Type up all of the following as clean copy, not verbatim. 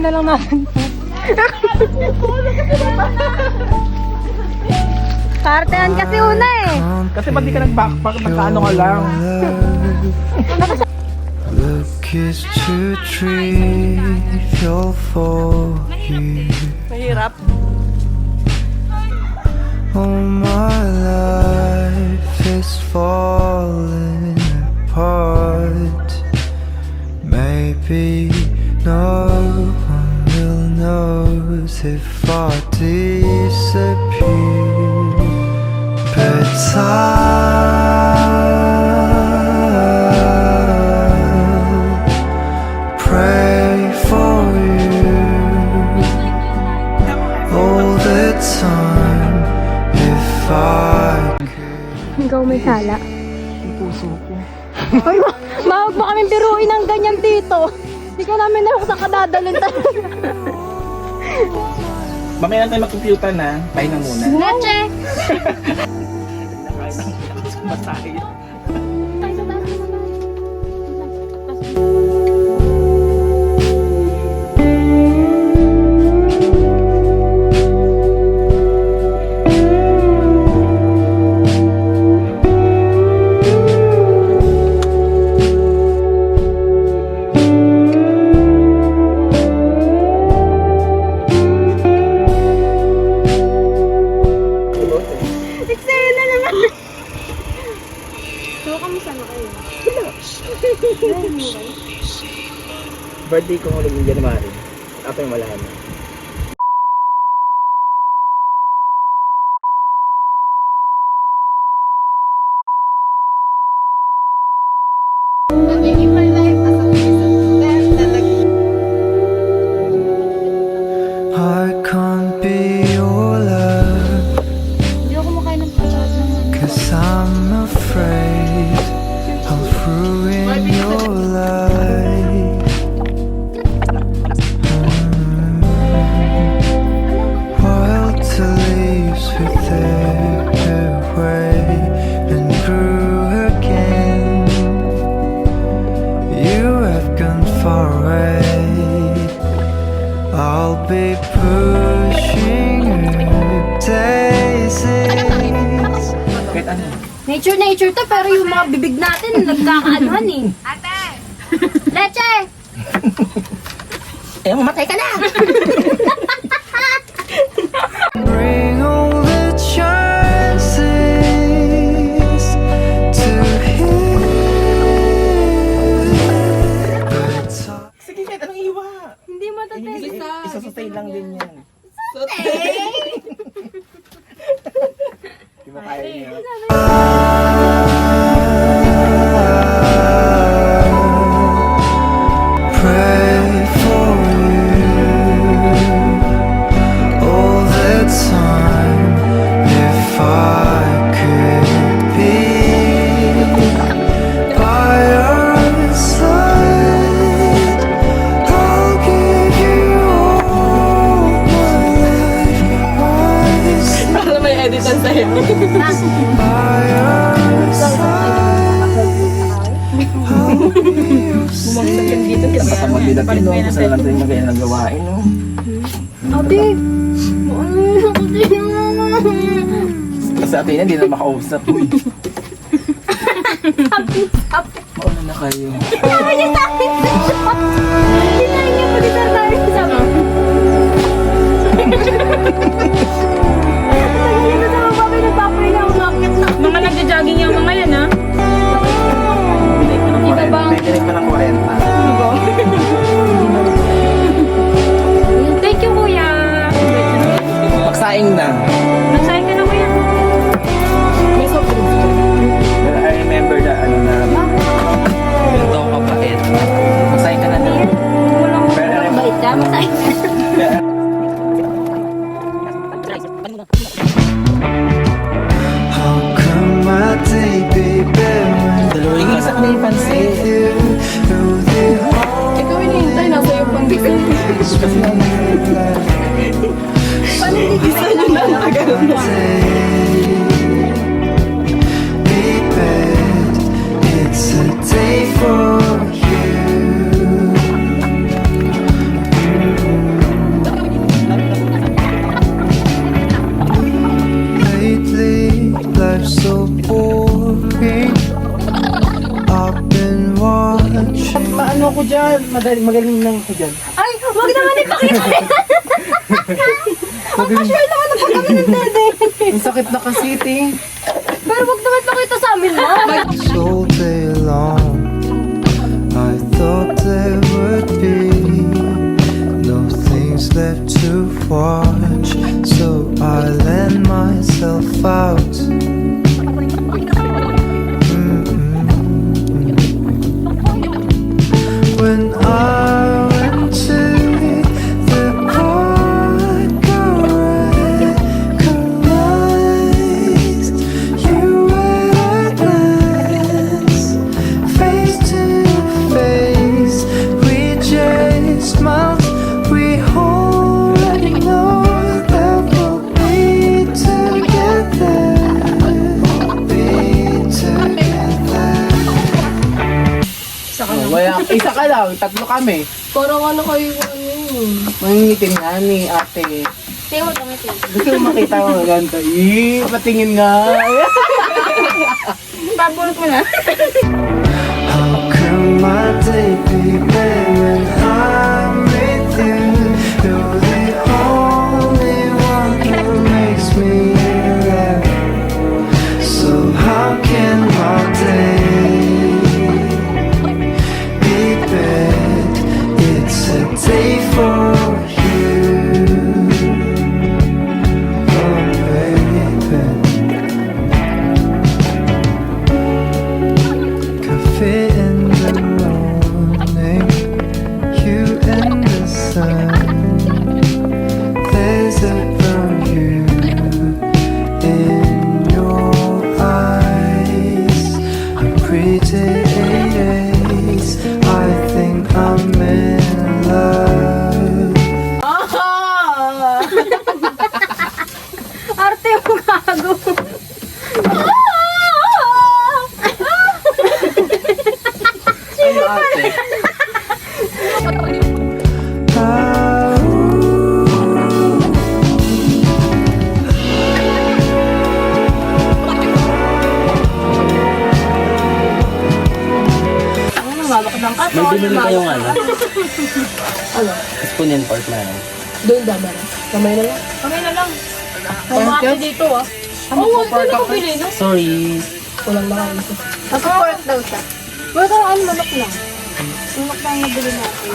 na lang natin. Partehan kasi una eh. Kasi ba't di ka nag-backpack? Nagkaano ka lang? Look is too trivial for you. Mahirap. Oh, my life is falling apart. Maybe no one will notice if I disappear. But I'll pray for you all the time if I could. Ikaw may sala. Yung puso ko. Ay, mahawag mo kaming biruin ng ganyan dito. Hindi ka namin na sa kadadalin talaga. Mamaya na tayo mag-computer na. Pahinga muna. Leche! Masahe. Eksena naman! So, kamusta na kayo? Birthday ko ulit yung January. Ako yung wala na. I can't be your love, Hindi ako makain ng pagkakas naman. 'cause I'm afraid I'll ruin your life. Wild to leaves withered away and grew again. You have gone far away. I'll be pushing your daisies. Kahit ano. Nature to, pero yung mga bibig natin nagkakaanuhan eh. Ate! Leche! Eh, mamatay ka na! Bring all the chances to heal. But Sige, kahit anong iwa. Hindi matatay. Isa-sustain lang din yan. Di ba kaya niya? pray for you all the time. If I could be by your side, I'll give you all my life. Alam mo yung editan sa'yo. By your side, I'll be your Bumagsak dito. Kasama din natin, no? Kasi lang tayo magaya ng gawain, no? Ate! Kasi ate na, hindi na makausap. Uy, mauna na kayo. Mga nagja-jogging yung mga yan, ha? Iba ba? Bibili pa ng 40. Thank you, kuya. Magsaing na. Nagsahin ka na, kuya. Pero I remember na ano na. Yung daw kapait. Magsaing ka na na. yan. Magaling lang ako dyan. Ay, wag naman ipakita. Ang casual naman na pag kami ng dede. Ang sakit na kasi, ting. Pero wag naman pakita sa amin, ma. So day long, I thought there would be no things left to watch, so I let myself out. When I went to the park, I recognized you at a glance, face to face. We just smiled. We already know that we'll be together. Be together. Isa ka lang, tatlo kami. Parang ano kayo yun. Mangingitim nga ni ate. Tingnan mo kami, tingnan. Gusto mo makita mo maganda? Patingin nga. Pabulot mo na. How can my day be better when I'm with you? You're the only one who makes me laugh. So how can my day be bad? It's a day for you, oh baby. Coffee in the morning, you and the sun. There's a you in your eyes. A pretty face. I think I'm in love. Arte mo gago. Ay, ate. Ah, Ano, mabak ng kato. May binili kayong ano? Ano? Spoon and fork na ano? Doon dama na. Kamay na lang. Kamay na lang. Mamaki dito ah. Oo, hindi ko pili no? Sorry. Walang makaisip. Mag-pork daw siya. Wala kang ano, manok lang. Manok lang yung nabili natin.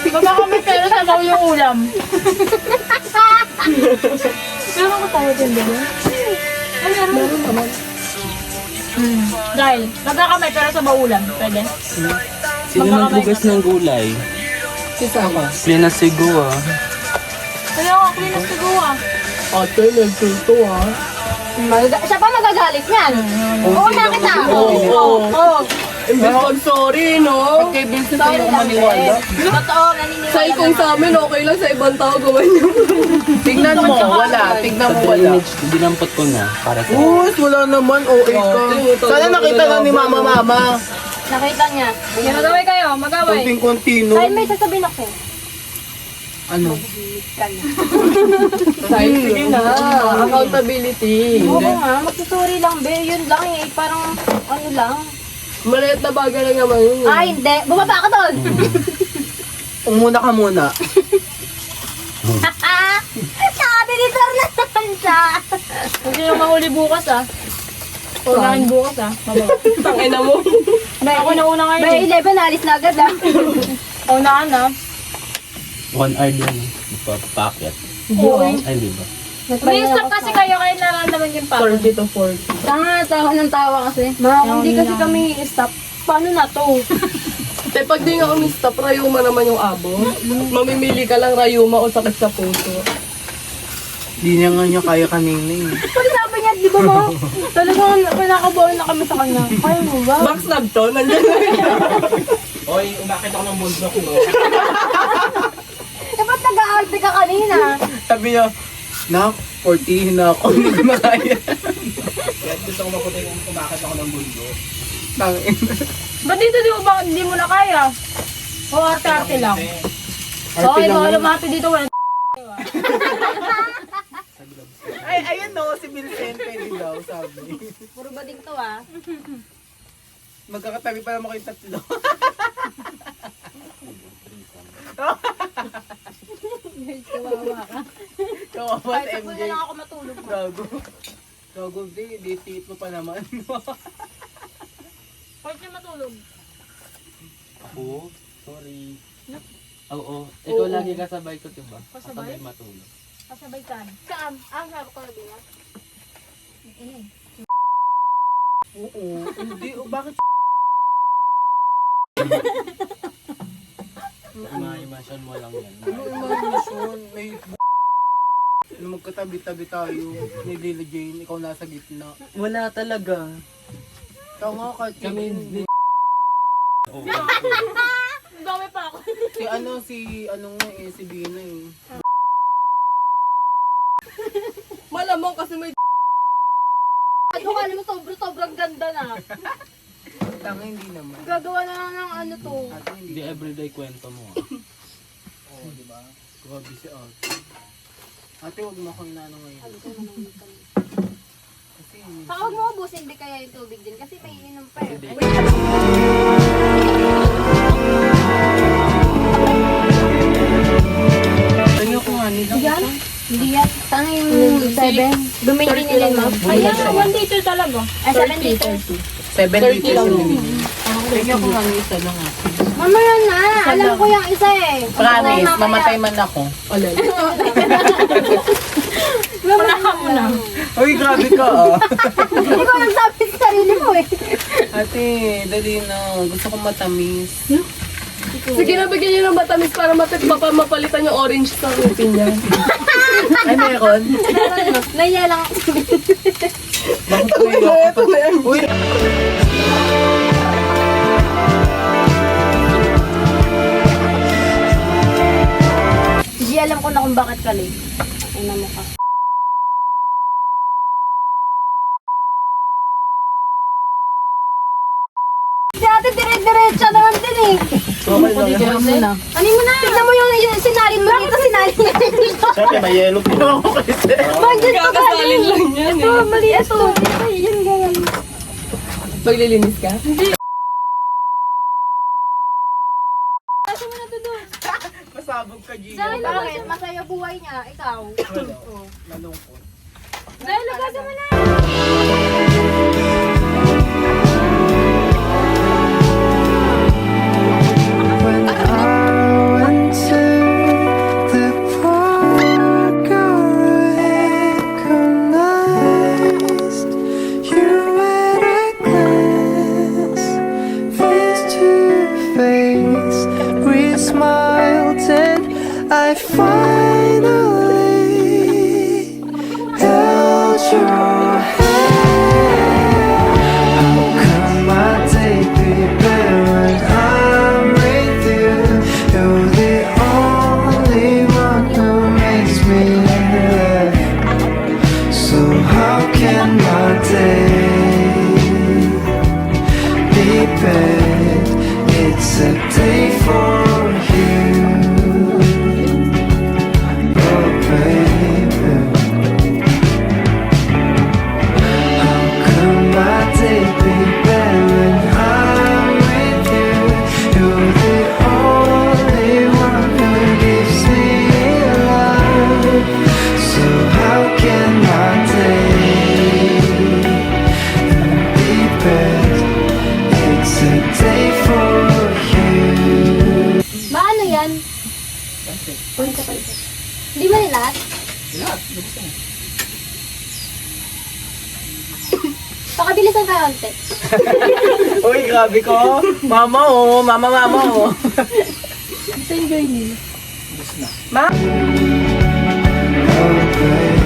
Baka kami pera sa baw yung ulam. Pero ako tayo din din. Meron naman. Dahil, baka kami pera sa baw ulam. Pwede? Sino nagbugas ng gulay? Sisama. Pinasigo ah. Kaya ako, klinas siguro ah. Ate, nagtuto ah. Siya pa magagalit niyan. Oo, nakita. Oo. Imbis pag sorry, no? Kay Vincent tayo maniwala. Totoo, naniniwala. Say kung sa amin, okay lang sa ibang tao gawin nyo. Tignan mo, wala. Tignan mo, Sa wala. drainage, dinampot ko na para sa... Wala naman, okay ka. Sana nakita na ni mama. Nakita niya. Magaway kayo, magaway. Kunting kontino. Ay, may sasabihin ako. Ano? Say, sige na. Accountability. Oo nga, magsusuri lang, be. Yun lang eh. Parang, ano lang. Maliit na bagay lang naman yun. Ay, hindi. Bumaba ka doon. Umuna ka muna. Nakabilitar na naman siya. Hindi yung mahuli bukas ah. Unahin bukas ah. Tangina mo. Ako na una ngayon May 11, alis na agad ah. Unahan ah. 1 hour din. Papakyat. Ay, di ba? Umi-stop kasi kayo nararamdaman yung pagod. 30 to 40. Tawa ng tawa kasi. Ma, kung di kasi kami stop, paano na to? Te, pag di nga umistop, rayuma naman yung abo. Mamimili ka lang rayuma o sakit sa puso. Di niya nga niya kaya kanina eh. Pag sabi niya, di ba ma? Talagang pinakabaon na kami sa kanya. Kaya mo ba? Backstab to, nandiyan na rin. Oy, umakit ako ng bundok no? Eh, ba't nag-aarte ka kanina? Sabi niya, Nak, 40 na ako. Hindi ko na kaya. Gusto ko maputi kung umakit ako ng bundok. Tangin. Ba't dito di mo na kaya? O arte-arte lang. Okay, baka lumapit dito wala. Ay, ayun no, si Vincent pwede daw, sabi. Puro bading to ah. Magkakatabi pa naman kayo tatlo. Kawawa ka. Kawawa Kahit sa ako MJ. na lang ako matulog. Gago. Gago, di tit mo pa naman. Kahit na matulog. Ako? Sorry. Oo. Ikaw lagi kasabay ko, diba? Kasabay? Matulog. Kasabay saan? Saan? Ang sarap ko na din ah. Oo. Hindi. Bakit? Ma-imagine mo lang yan. Ano imagination? May magkatabi-tabi tayo ni Lily Jane, ikaw nasa gitna. Wala talaga. Ikaw nga kahit Kami kami, hindi. Oo. Ang dami pa ako. si Bina eh. Malamang kasi may Ano ka alam mo, sobrang ganda na. Tanga hindi naman. Gagawa na lang ng ano to. Ate hindi. Hindi everyday kwento mo. Oo, di ba? Grabe si Ate. Ate, huwag mo akong inaano ngayon. Kasi, Saka huwag mo ubusin, hindi kaya yung tubig din. Kasi may inom pa eh. tingnan ko nga nila. Yan? Hindi yan. Sana yung 7. Bumili nila mo. Ayan, 1 liter talaga. Ay, 7 liters. 7 liters yung binili. Tingnan ko nga ng isa lang ate. Mamaya na. Alam ko yung isa eh. Promise, mamatay man ako. alin. Wala ka muna. Uy, grabe ka ah. Hindi ko nagsabi sa sarili mo eh. Ate, dali na. Gusto ko matamis. Sige na, bigyan niyo ng matamis para mapalitan yung orange sa ngipin niya. Ay, meron? Naiya lang ako. Bakit ko yun? Uy! Hindi alam ko na kung bakit ka late. Ano mo ka? Si ate dire-diretsa naman din eh. Okay lang. Ano mo na? Tignan mo yung sinalin mo dito, sinalin niya dito. Siyempre, may yellow po ako kasi. Bakit pa ba? Kakasalin lang yan Ito, eh. mali ito. Ay, yan ganyan. Maglilinis ka? Kasi mo na to doon. Masabog ka, Gino. Bakit? Masaya buhay niya. Ikaw. Malungkot. Dahil lagasan mo na. When I went to the park, I recognized you at a glance, face to face. We smiled and I finally held your hand. How could my day be better when I'm with you? You're the only one who makes me laugh. So how can my day be bad? It's a day for you, oh baby. How could my day be better when I'm with you? You're the only one who gives me life. So how can my day be better? It's a day for you. Maano yan? Hindi ba nilat? Pakabilisan ka konti. Uy, grabe ko. Mama oh, mama oh. Enjoy nila. Oh baby.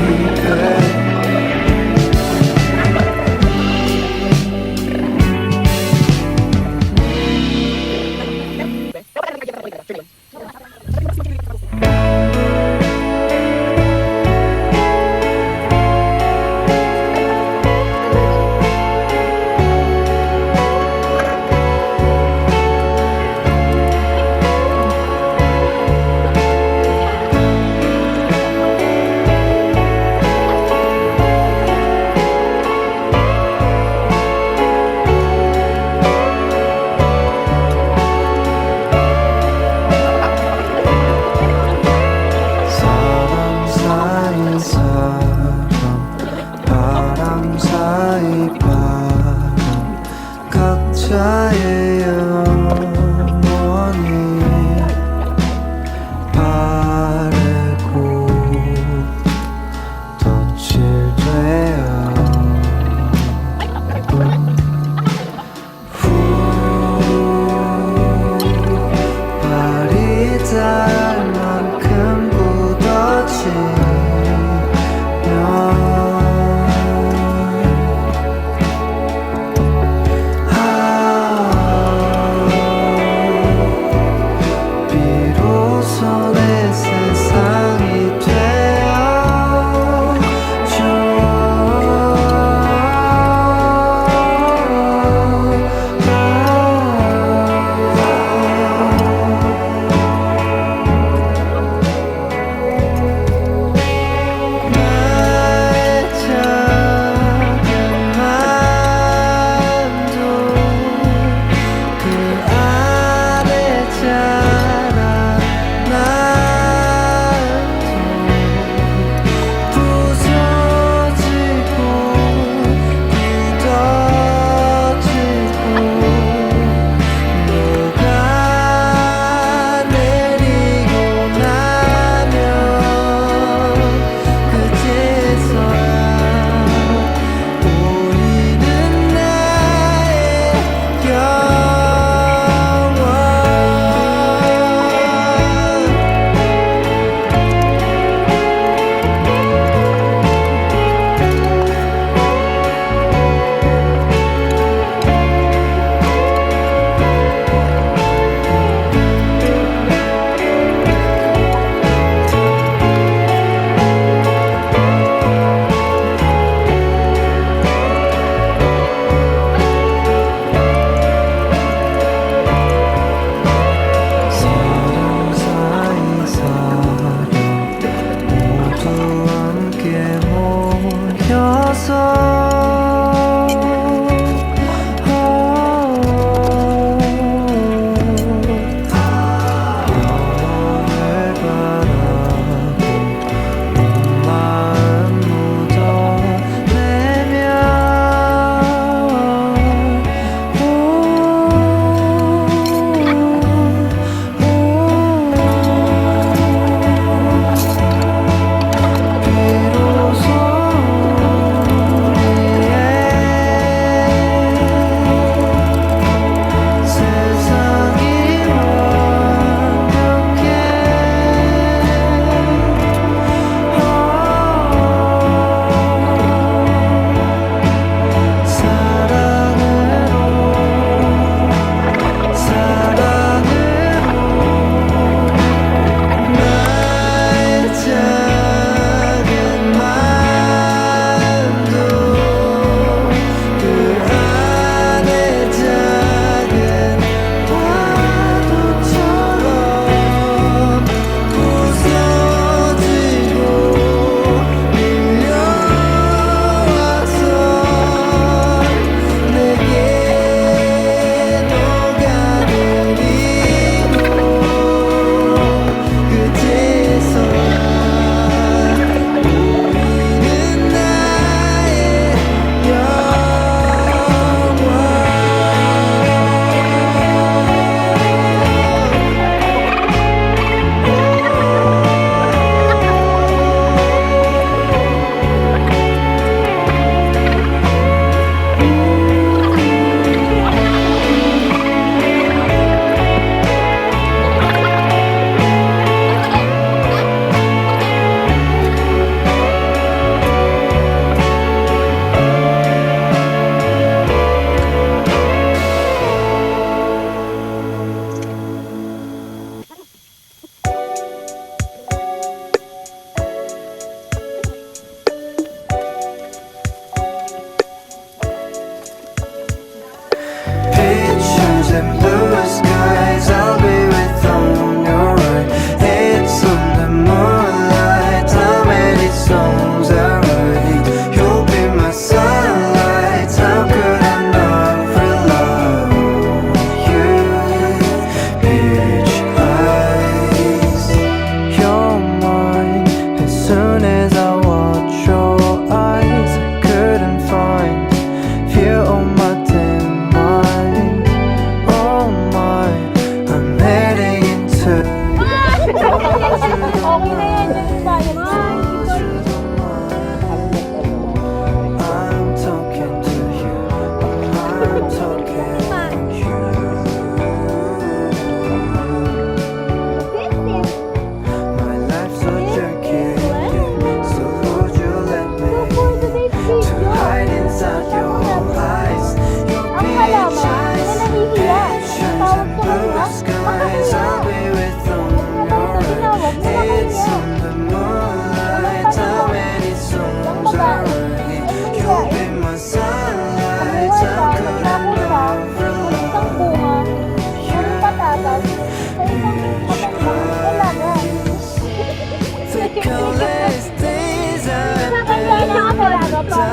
endless days I've Kaya na ako talaga pa.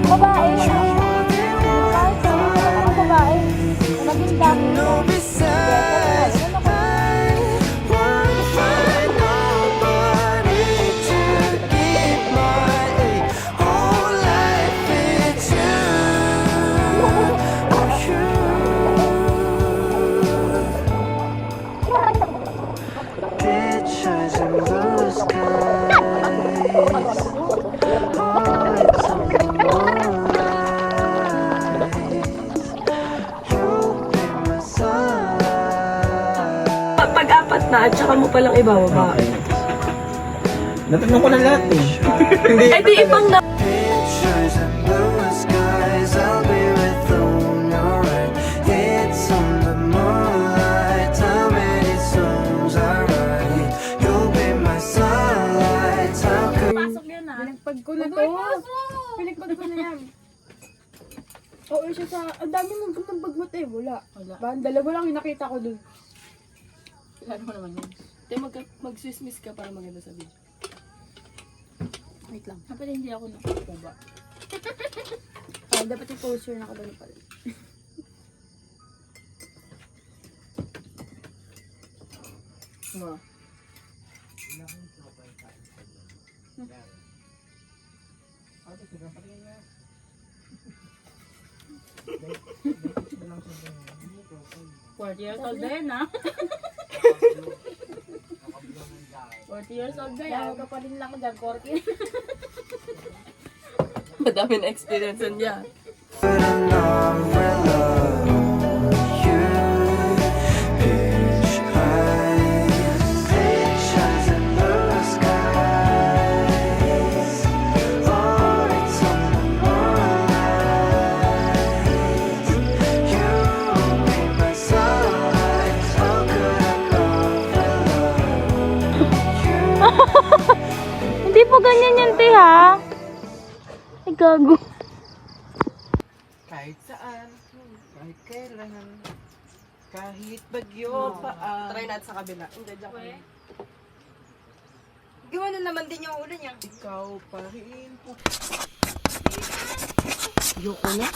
Babae. Kahit sa mga babae. Naging dami. No, besides, I won't find nobody to give my whole life with you. Oh, you. Pictures in blue skies. Hearts on the moonlight. You'll be my sunlight. Pag-apat na at saka mo palang ibababa. Natanong ko na lahat eh. Hindi. Eh di ibang na. Pictures in blue skies. I'll be with the one you're right. It's on the moonlight. How many songs I write? You'll be my sunlight. How could Pasok yan ah. Pinagpag ko na to. Pinagpag ko na yan. Oo, siya sa... Ang dami mong bagmot eh. Wala. Ba, dalawa lang yung nakita ko dun. Ano mo naman yun? Mag-swiss-miss ka para maganda sa video. Wait lang. Kapag hindi ako nakukuba. Ah, dapat yung poster na kabalo pala. Wow. Years old na yun ah. 40 years old na yan. Ka pa rin lang dyan, Corky. Madami na experience niya. put an umbrella on you? Pitch high. Pictures in blue skies. Oh, it's on the moonlight. You'll be my sunlight. How could an umbrella you? Hindi po ganyan yan, te ha. Ay, gago. Kahit saan, kahit kailan, kahit bagyo paan. Try natin sa kabila. Hindi, dyan ka. Gawa na naman din yung ulo niya. Ikaw pa rin po. Ayoko na.